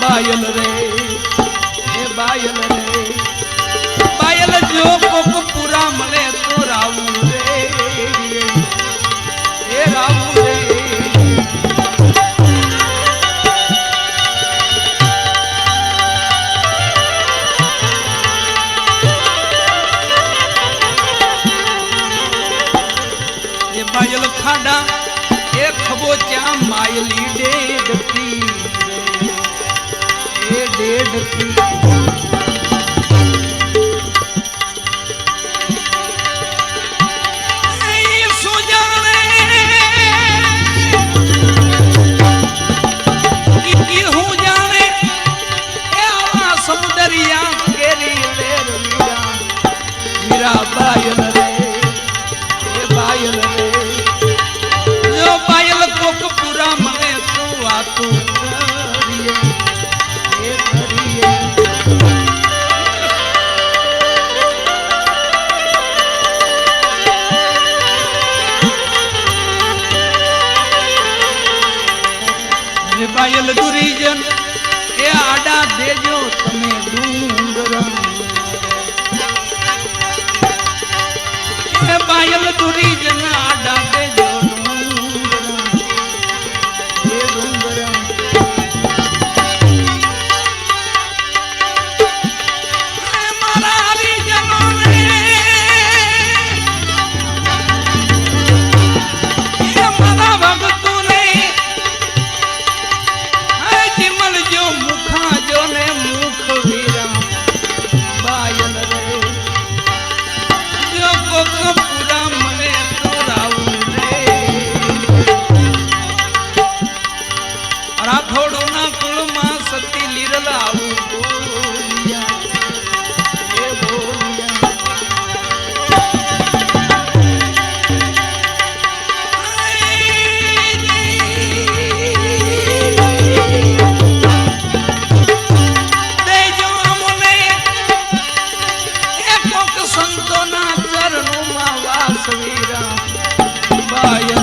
बायल रे ए बायल रे बायल जो कोक पूरा मले तो रावू रे ए रावू रे ये बायल खाड़ा ए खबो च्या मायली डेडती डेढ़ समुदरिया केरी लेर मीरा बायल रे ए बायल रे जो बायल कोक पूरा मने तू आ तू बायल दुरीजन ए आडा देजो तमे डूंगरा ए बायल दुरीजन आडा देजो डूंगरा ए डूंगरा ए मारा हरिजनो रे ए मारा भगतू जो मुखा जो ने मुख वीरा बायल रे जो कोक पूरा मने तो रावू रे राठोड़ो ना कुल मां सती लीरलावू बोलिया ए बोलिया संतोना चरणों में वासवीरा बायल